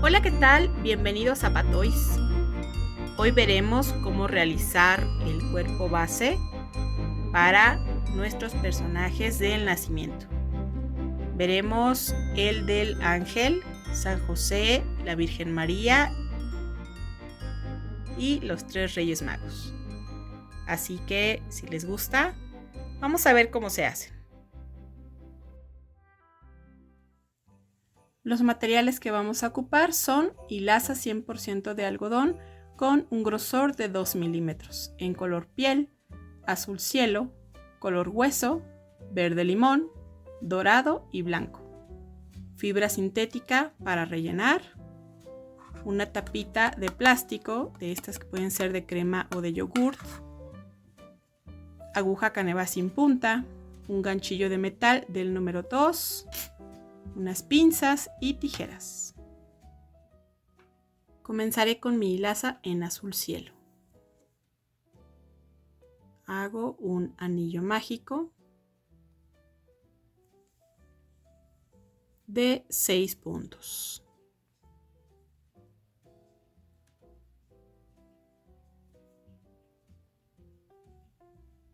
Hola, ¿qué tal? Bienvenidos a Patois. Hoy veremos cómo realizar el cuerpo base para nuestros personajes del nacimiento. Veremos el del ángel, San José, la Virgen María y los 3 Reyes Magos. Así que, si les gusta, vamos a ver cómo se hacen. Los materiales que vamos a ocupar son hilaza 100% de algodón con un grosor de 2 milímetros en color piel, azul cielo, color hueso, verde limón, dorado y blanco. Fibra sintética para rellenar. Una tapita de plástico, de estas que pueden ser de crema o de yogurt. Aguja caneva sin punta. Un ganchillo de metal del número 2. Unas pinzas y tijeras. Comenzaré con mi hilaza en azul cielo. Hago un anillo mágico de 6 puntos.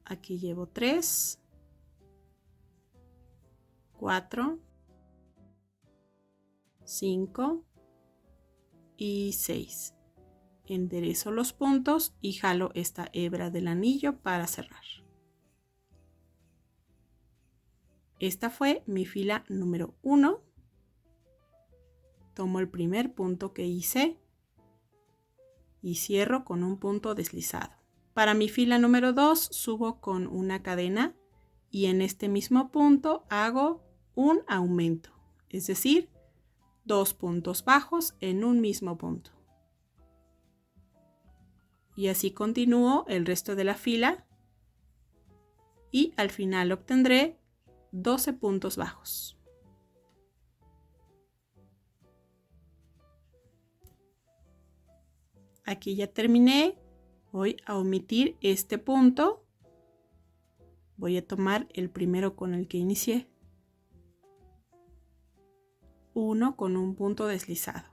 Aquí llevo 3, 4, 5 y 6. Enderezo los puntos y jalo esta hebra del anillo para cerrar. Esta fue mi fila número 1. Tomo el primer punto que hice y cierro con un punto deslizado. Para mi fila número 2 subo con una cadena y en este mismo punto hago un aumento, es decir, 2 puntos bajos en un mismo punto. Y así continúo el resto de la fila y al final obtendré 12 puntos bajos. Aquí ya terminé. Voy a omitir este punto. Voy a tomar el primero con el que inicié. Uno con un punto deslizado.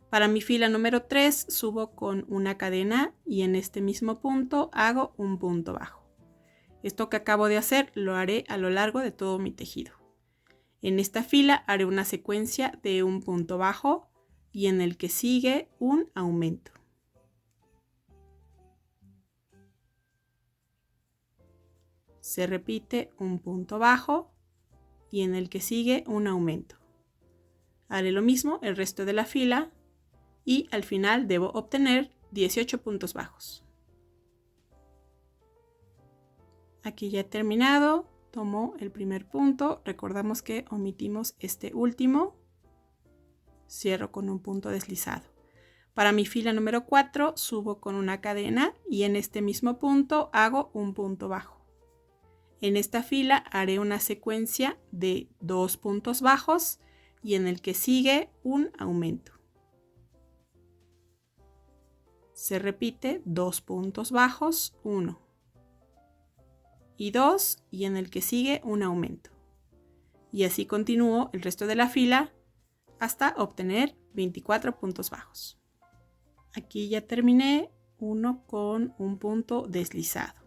Para mi fila número 3 subo con una cadena y en este mismo punto hago un punto bajo. Esto que acabo de hacer lo haré a lo largo de todo mi tejido. En esta fila haré una secuencia de un punto bajo y en el que sigue un aumento. Se repite un punto bajo y en el que sigue un aumento. Haré lo mismo el resto de la fila y al final debo obtener 18 puntos bajos. Aquí ya he terminado. Tomo el primer punto. Recordamos que omitimos este último. Cierro con un punto deslizado. Para mi fila número 4 subo con una cadena y en este mismo punto hago un punto bajo. En esta fila haré una secuencia de 2 puntos bajos y en el que sigue un aumento. Se repite 2 puntos bajos, 1 y 2 y en el que sigue un aumento. Y así continúo el resto de la fila hasta obtener 24 puntos bajos. Aquí ya terminé uno con un punto deslizado.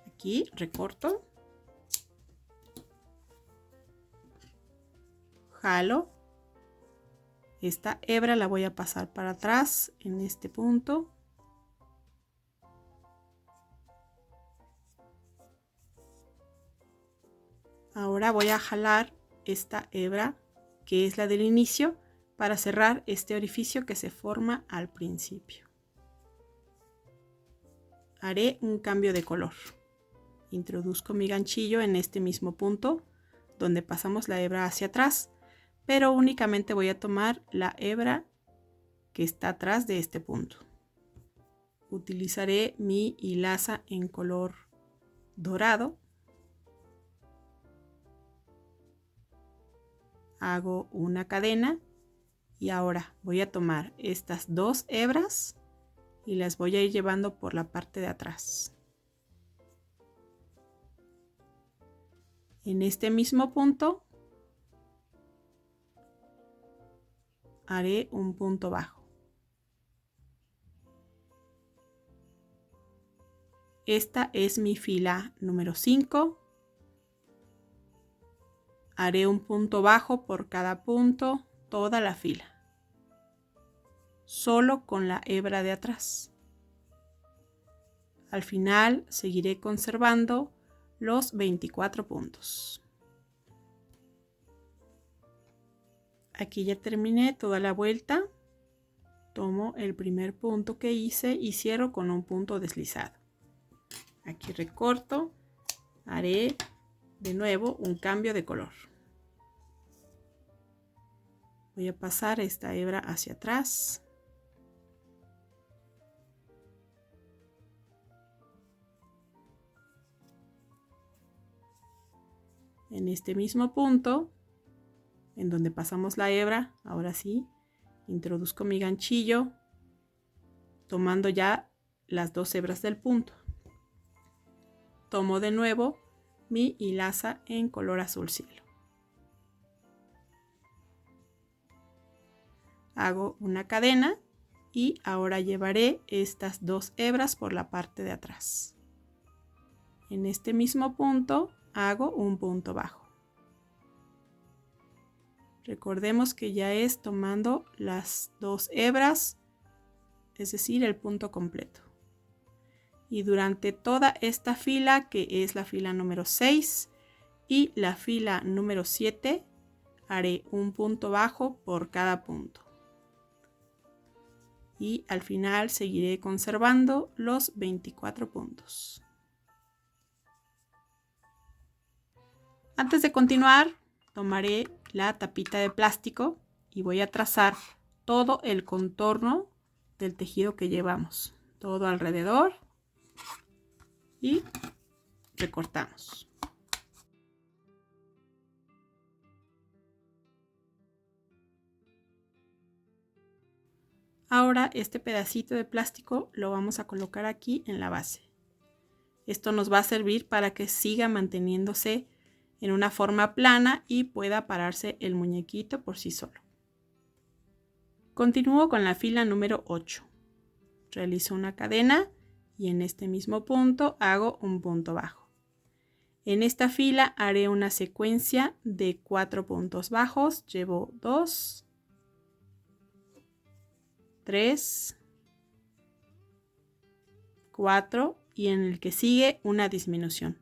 Aquí recorto, jalo, esta hebra la voy a pasar para atrás en este punto. Ahora voy a jalar esta hebra que es la del inicio para cerrar este orificio que se forma al principio. Haré un cambio de color. Introduzco mi ganchillo en este mismo punto donde pasamos la hebra hacia atrás, pero únicamente voy a tomar la hebra que está atrás de este punto. Utilizaré mi hilaza en color dorado. Hago una cadena y ahora voy a tomar estas 2 hebras y las voy a ir llevando por la parte de atrás. En este mismo punto haré un punto bajo. Esta es mi fila número 5. Haré un punto bajo por cada punto, toda la fila, solo con la hebra de atrás. Al final seguiré conservando los 24 puntos. Aquí ya terminé toda la vuelta. Tomo el primer punto que hice y cierro con un punto deslizado. Aquí recorto, haré de nuevo un cambio de color. Voy a pasar esta hebra hacia atrás. En este mismo punto, en donde pasamos la hebra, ahora sí, introduzco mi ganchillo, tomando ya las 2 hebras del punto. Tomo de nuevo mi hilaza en color azul cielo. Hago una cadena y ahora llevaré estas 2 hebras por la parte de atrás. En este mismo punto hago un punto bajo. Recordemos que ya es tomando las 2 hebras, es decir, el punto completo. Y durante toda esta fila, que es la fila número 6 y la fila número 7, haré un punto bajo por cada punto. Y al final seguiré conservando los 24 puntos. Antes de continuar, tomaré la tapita de plástico y voy a trazar todo el contorno del tejido que llevamos, todo alrededor, y recortamos. Ahora este pedacito de plástico lo vamos a colocar aquí en la base. Esto nos va a servir para que siga manteniéndose en una forma plana y pueda pararse el muñequito por sí solo. Continúo con la fila número 8. Realizo una cadena y en este mismo punto hago un punto bajo. En esta fila haré una secuencia de 4 puntos bajos. Llevo 2, 3, 4 y en el que sigue una disminución.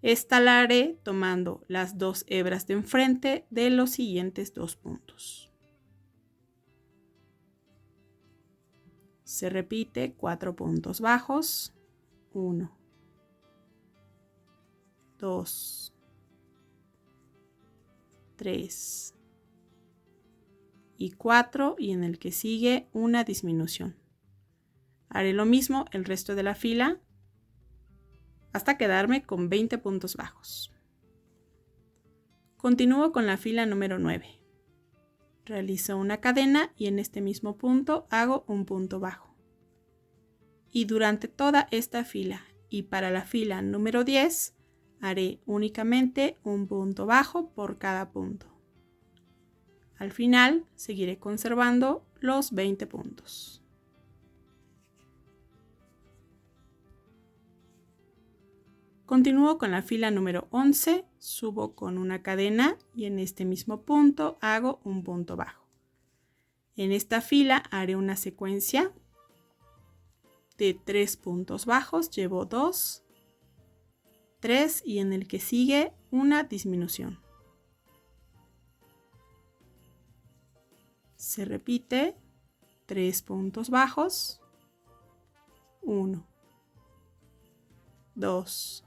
Esta la haré tomando las 2 hebras de enfrente de los siguientes 2 puntos. Se repite 4 puntos bajos. 1, 2, 3 y 4 y en el que sigue una disminución. Haré lo mismo el resto de la fila hasta quedarme con 20 puntos bajos. Continúo con la fila número 9. Realizo una cadena y en este mismo punto hago un punto bajo. Y durante toda esta fila y para la fila número 10 haré únicamente un punto bajo por cada punto. Al final seguiré conservando los 20 puntos. Continúo con la fila número 11, subo con una cadena y en este mismo punto hago un punto bajo. En esta fila haré una secuencia de 3 puntos bajos, llevo 2, 3 y en el que sigue una disminución. Se repite 3 puntos bajos, 1, 2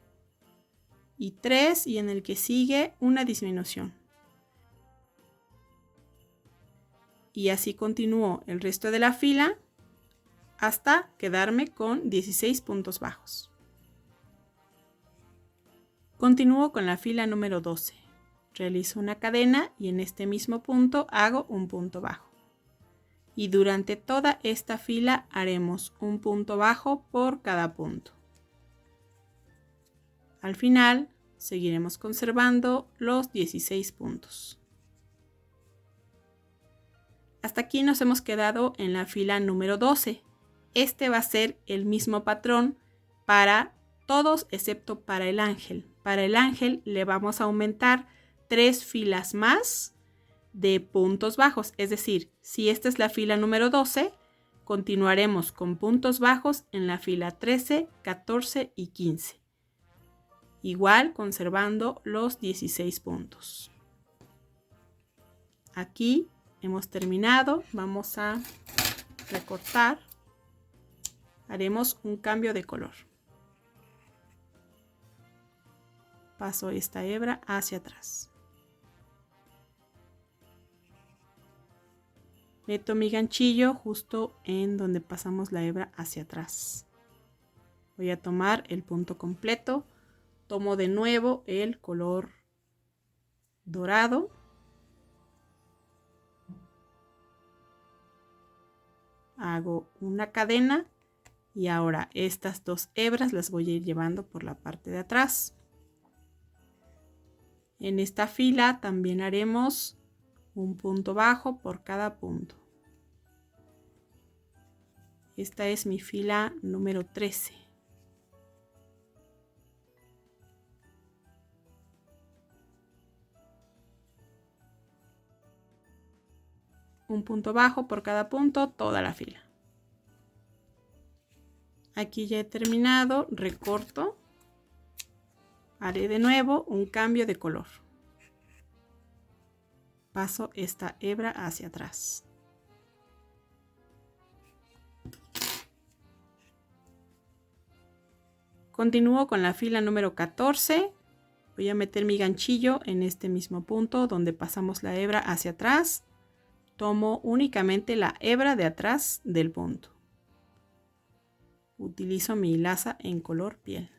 y 3 y en el que sigue una disminución. Y así continúo el resto de la fila hasta quedarme con 16 puntos bajos. Continúo con la fila número 12. Realizo una cadena y en este mismo punto hago un punto bajo. Y durante toda esta fila haremos un punto bajo por cada punto. Al final seguiremos conservando los 16 puntos. Hasta aquí nos hemos quedado en la fila número 12. Este va a ser el mismo patrón para todos excepto para el ángel. Para el ángel le vamos a aumentar 3 filas más de puntos bajos. Es decir, si esta es la fila número 12, continuaremos con puntos bajos en la fila 13, 14 y 15. Igual conservando los 16 puntos. Aquí hemos terminado. Vamos a recortar. Haremos un cambio de color. Paso esta hebra hacia atrás. Meto mi ganchillo justo en donde pasamos la hebra hacia atrás. Voy a tomar el punto completo. Tomo de nuevo el color dorado. Hago una cadena y ahora estas 2 hebras las voy a ir llevando por la parte de atrás. En esta fila también haremos un punto bajo por cada punto. Esta es mi fila número 13. Un punto bajo por cada punto, toda la fila. Aquí ya he terminado, recorto. Haré de nuevo un cambio de color. Paso esta hebra hacia atrás. Continúo con la fila número 14. Voy a meter mi ganchillo en este mismo punto donde pasamos la hebra hacia atrás. Tomo únicamente la hebra de atrás del punto. Utilizo mi hilaza en color piel.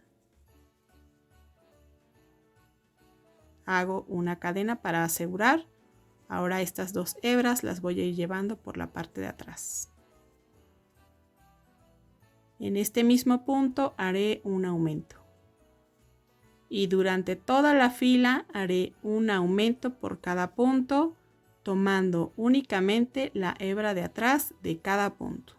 Hago una cadena para asegurar. Ahora estas 2 hebras las voy a ir llevando por la parte de atrás. En este mismo punto haré un aumento. Y durante toda la fila haré un aumento por cada punto, tomando únicamente la hebra de atrás de cada punto.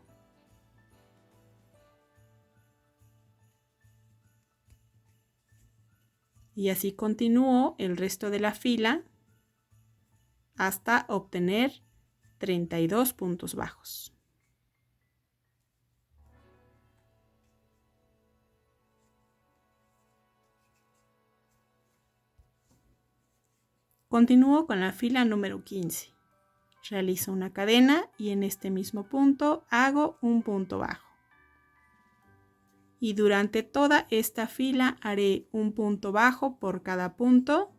Y así continúo el resto de la fila hasta obtener 32 puntos bajos. Continúo con la fila número 15. Realizo una cadena y en este mismo punto hago un punto bajo. Y durante toda esta fila haré un punto bajo por cada punto,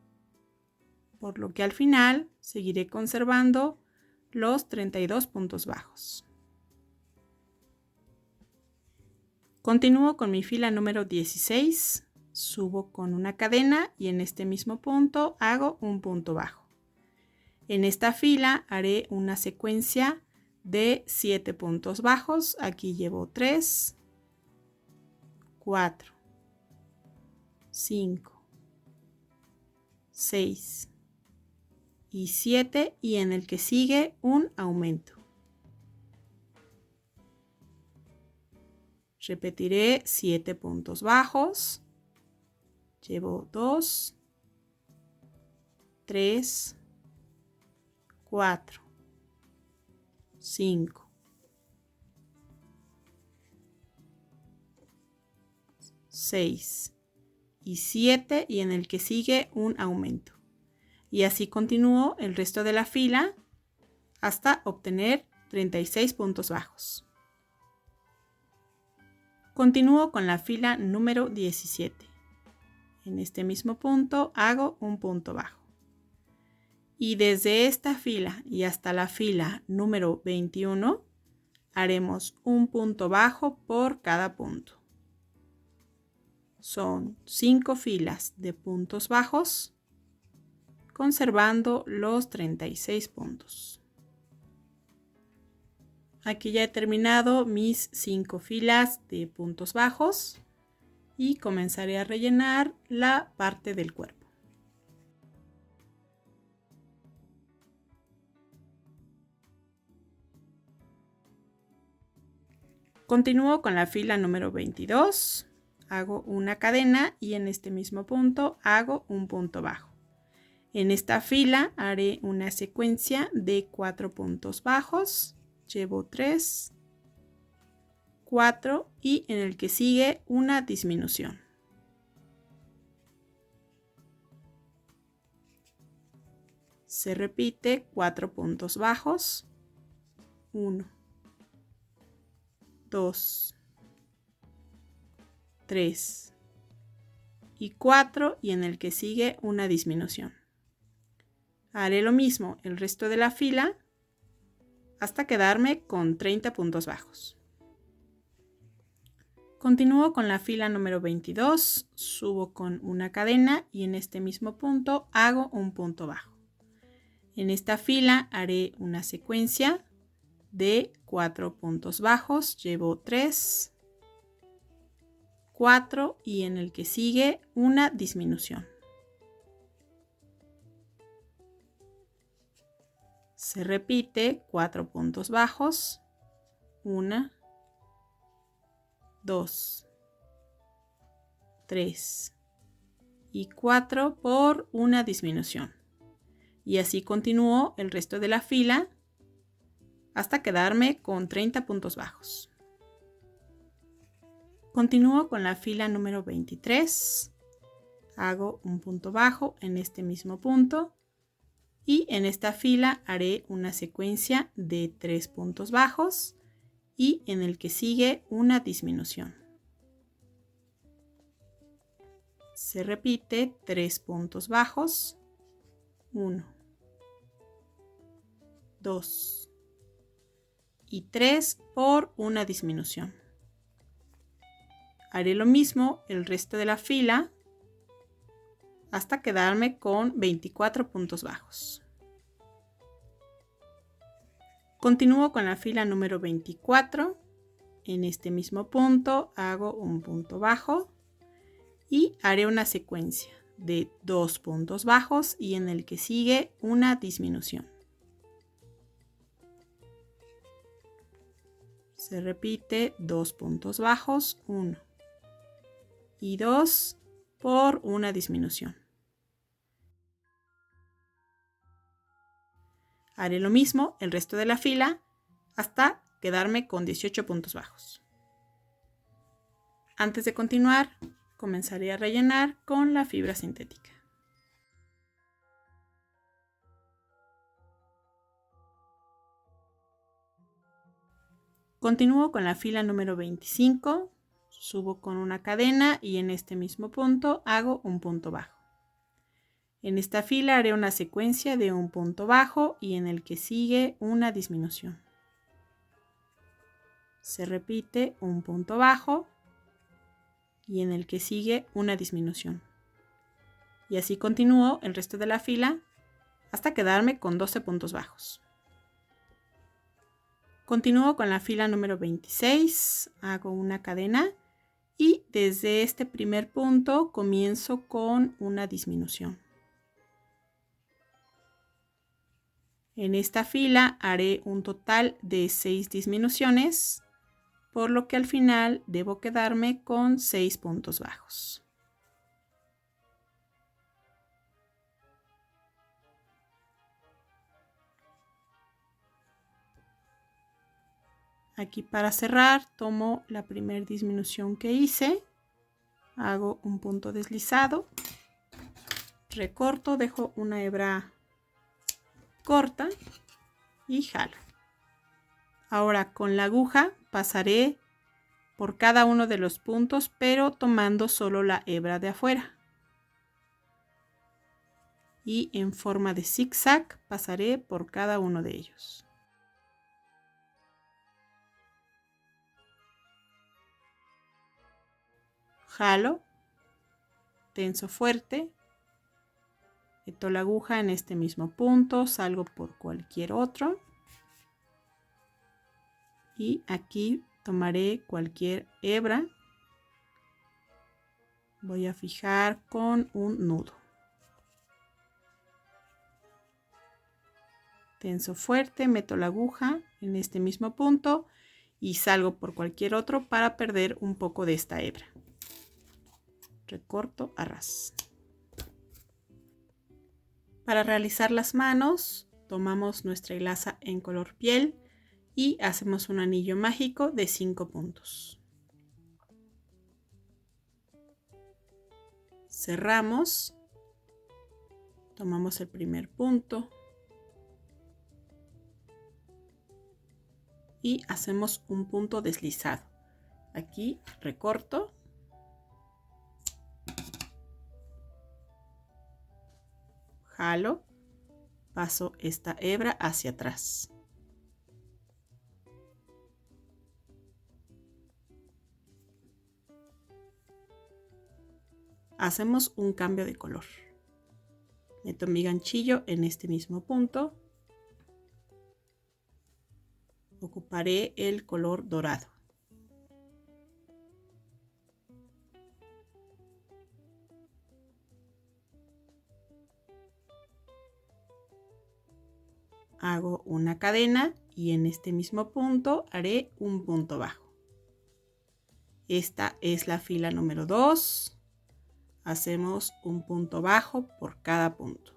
por lo que al final seguiré conservando los 32 puntos bajos. Continúo con mi fila número 16. Subo con una cadena y en este mismo punto hago un punto bajo. En esta fila haré una secuencia de 7 puntos bajos. Aquí llevo 3, 4, 5, 6 y 7 y en el que sigue un aumento. Repetiré 7 puntos bajos. Llevo 2, 3, 4, 5, 6 y 7 y en el que sigue un aumento. Y así continúo el resto de la fila hasta obtener 36 puntos bajos. Continúo con la fila número 17. En este mismo punto hago un punto bajo. Y desde esta fila y hasta la fila número 21 haremos un punto bajo por cada punto. Son 5 filas de puntos bajos, conservando los 36 puntos. Aquí ya he terminado mis 5 filas de puntos bajos y comenzaré a rellenar la parte del cuerpo. Continúo con la fila número 22, hago una cadena y en este mismo punto hago un punto bajo. En esta fila haré una secuencia de 4 puntos bajos, llevo 3, 4 y en el que sigue una disminución. Se repite 4 puntos bajos, 1, 2, 3 y 4 y en el que sigue una disminución. Haré lo mismo el resto de la fila hasta quedarme con 30 puntos bajos. Continúo con la fila número 22, subo con una cadena y en este mismo punto hago un punto bajo. En esta fila haré una secuencia de 4 puntos bajos, llevo 3, 4 y en el que sigue una disminución. Se repite 4 puntos bajos, 1, 2, 3 y 4 por una disminución. Y así continúo el resto de la fila hasta quedarme con 30 puntos bajos. Continúo con la fila número 23. Hago un punto bajo en este mismo punto y en esta fila haré una secuencia de 3 puntos bajos y en el que sigue una disminución. Se repite 3 puntos bajos, 1, 2 y 3 por una disminución. Haré lo mismo el resto de la fila hasta quedarme con 24 puntos bajos. Continúo con la fila número 24. En este mismo punto hago un punto bajo y haré una secuencia de 2 puntos bajos y en el que sigue una disminución. Se repite 2 puntos bajos, 1 y 2 por una disminución. Haré lo mismo el resto de la fila hasta quedarme con 18 puntos bajos. Antes de continuar, comenzaré a rellenar con la fibra sintética. Continúo con la fila número 25, subo con una cadena y en este mismo punto hago un punto bajo. En esta fila haré una secuencia de un punto bajo y en el que sigue una disminución. Se repite un punto bajo y en el que sigue una disminución. Y así continúo el resto de la fila hasta quedarme con 12 puntos bajos. Continúo con la fila número 26, hago una cadena y desde este primer punto comienzo con una disminución. En esta fila haré un total de 6 disminuciones, por lo que al final debo quedarme con 6 puntos bajos. Aquí para cerrar tomo la primera disminución que hice, hago un punto deslizado, recorto, dejo una hebra corta y jalo. Ahora con la aguja pasaré por cada uno de los puntos, pero tomando solo la hebra de afuera. Y en forma de zigzag pasaré por cada uno de ellos. Jalo, tenso fuerte, meto la aguja en este mismo punto, salgo por cualquier otro y aquí tomaré cualquier hebra, voy a fijar con un nudo. Tenso fuerte, meto la aguja en este mismo punto y salgo por cualquier otro para perder un poco de esta hebra. Recorto a ras. Para realizar las manos, tomamos nuestra hilaza en color piel y hacemos un anillo mágico de 5 puntos. Cerramos, tomamos el primer punto y hacemos un punto deslizado. Aquí recorto. Jalo, paso esta hebra hacia atrás. Hacemos un cambio de color. Meto mi ganchillo en este mismo punto. Ocuparé el color dorado. Hago una cadena y en este mismo punto haré un punto bajo. Esta es la fila número 2. Hacemos un punto bajo por cada punto.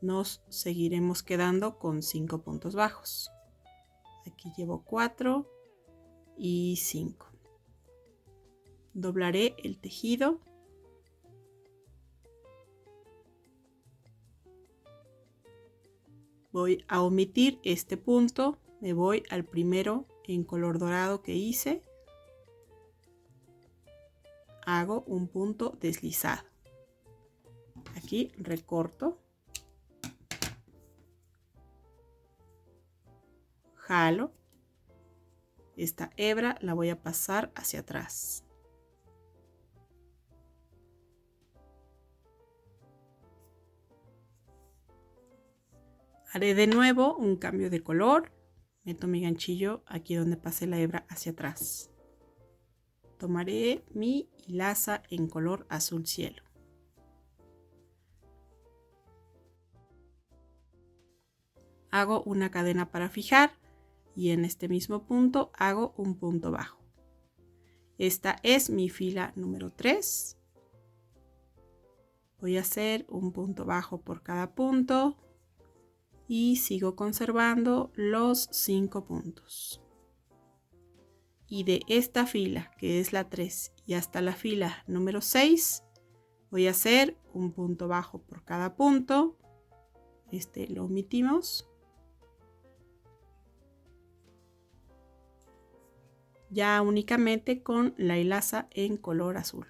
Nos seguiremos quedando con 5 puntos bajos. Aquí llevo 4 y 5. Doblaré el tejido. Voy a omitir este punto, me voy al primero en color dorado que hice. Hago un punto deslizado. Aquí recorto. Jalo. Esta hebra la voy a pasar hacia atrás. Haré de nuevo un cambio de color. Meto mi ganchillo aquí donde pasé la hebra hacia atrás. Tomaré mi hilaza en color azul cielo. Hago una cadena para fijar y en este mismo punto hago un punto bajo. Esta es mi fila número 3. Voy a hacer un punto bajo por cada punto. Y sigo conservando los 5 puntos. Y de esta fila, que es la 3, y hasta la fila número 6, voy a hacer un punto bajo por cada punto. Este lo omitimos. Ya únicamente con la hilaza en color azul.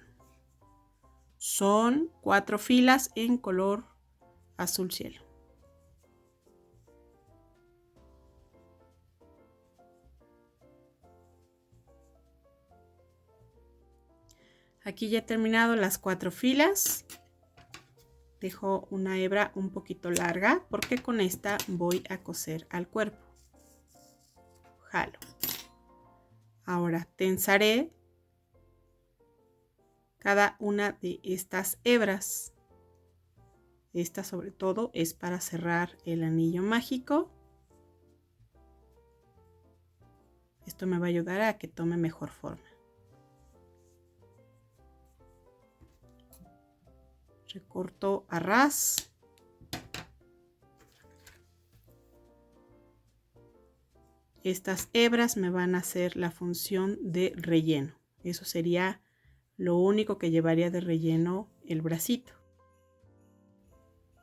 Son 4 filas en color azul cielo. Aquí ya he terminado las 4 filas. Dejo una hebra un poquito larga porque con esta voy a coser al cuerpo. Jalo. Ahora tensaré cada una de estas hebras. Esta sobre todo es para cerrar el anillo mágico. Esto me va a ayudar a que tome mejor forma. Recorto a ras. Estas hebras me van a hacer la función de relleno. Eso sería lo único que llevaría de relleno el bracito.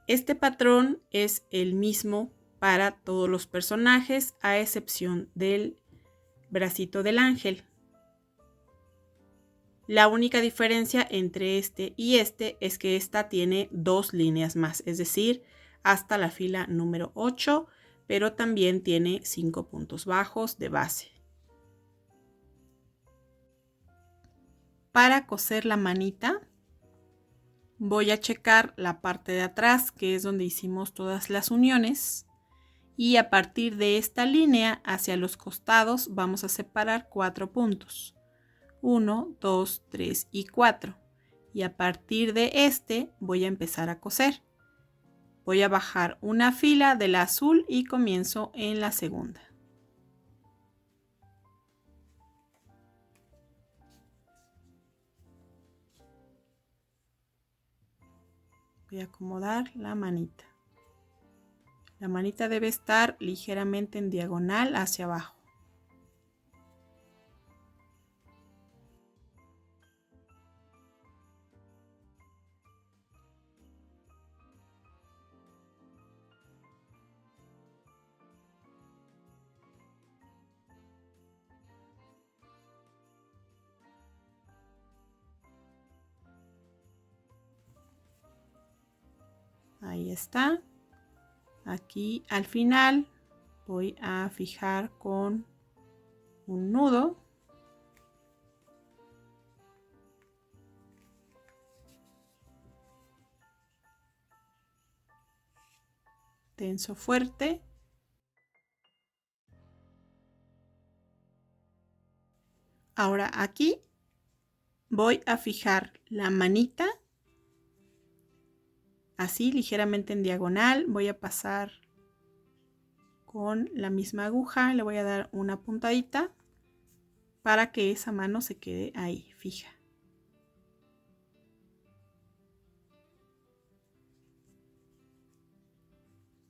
Este patrón es el mismo para todos los personajes, a excepción del bracito del ángel. La única diferencia entre este y este es que esta tiene 2 líneas más, es decir, hasta la fila número 8, pero también tiene 5 puntos bajos de base. Para coser la manita, voy a checar la parte de atrás, que es donde hicimos todas las uniones, y a partir de esta línea hacia los costados vamos a separar 4 puntos. 1, 2, 3 y 4. Y a partir de este voy a empezar a coser. voy a bajar una fila del azul y comienzo en la segunda. Voy a acomodar la manita. La manita debe estar ligeramente en diagonal hacia abajo. Ahí está. Aquí al final voy a fijar con un nudo. Tenso fuerte. Ahora aquí voy a fijar la manita. Así ligeramente en diagonal. Voy a pasar con la misma aguja. Le voy a dar una puntadita para que esa mano se quede ahí fija.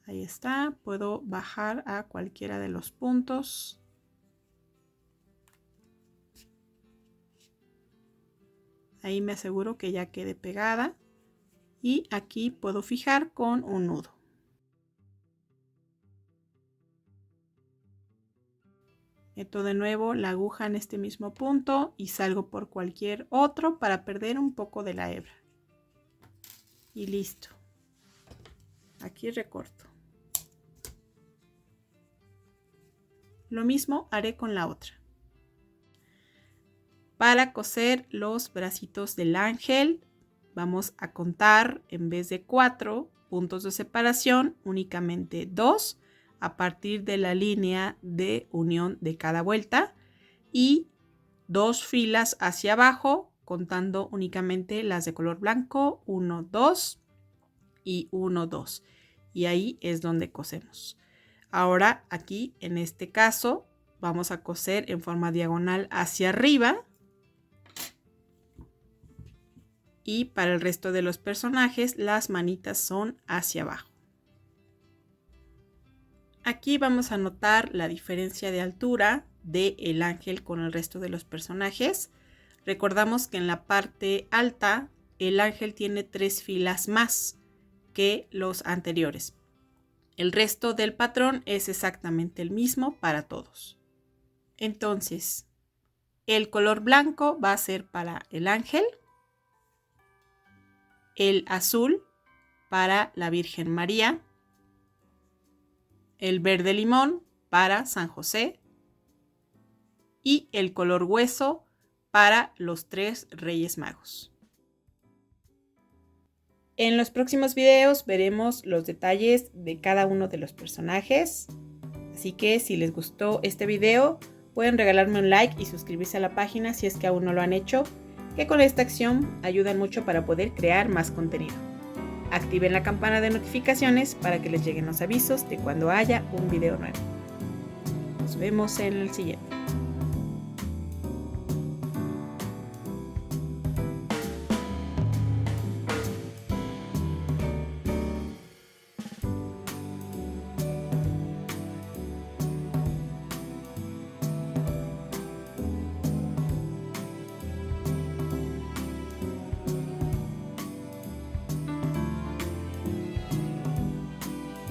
Ahí está. Puedo bajar a cualquiera de los puntos. Ahí me aseguro que ya quede pegada. Y aquí puedo fijar con un nudo. Meto de nuevo la aguja en este mismo punto y salgo por cualquier otro para perder un poco de la hebra. Y listo. Aquí recorto. Lo mismo haré con la otra. Para coser los bracitos del ángel, vamos a contar en vez de 4 puntos de separación, únicamente 2 a partir de la línea de unión de cada vuelta y 2 filas hacia abajo, contando únicamente las de color blanco, 1, 2 y 1, 2. Y ahí es donde cosemos. Ahora aquí en este caso vamos a coser en forma diagonal hacia arriba. Y para el resto de los personajes las manitas son hacia abajo. Aquí vamos a notar la diferencia de altura del ángel con el resto de los personajes. Recordamos que en la parte alta el ángel tiene 3 filas más que los anteriores. El resto del patrón es exactamente el mismo para todos. Entonces, el color blanco va a ser para el ángel. El azul para la Virgen María, el verde limón para San José y el color hueso para los 3 Reyes Magos. En los próximos videos veremos los detalles de cada uno de los personajes, así que si les gustó este video pueden regalarme un like y suscribirse a la página si es que aún no lo han hecho, que con esta acción ayudan mucho para poder crear más contenido. Activen la campana de notificaciones para que les lleguen los avisos de cuando haya un video nuevo. Nos vemos en el siguiente.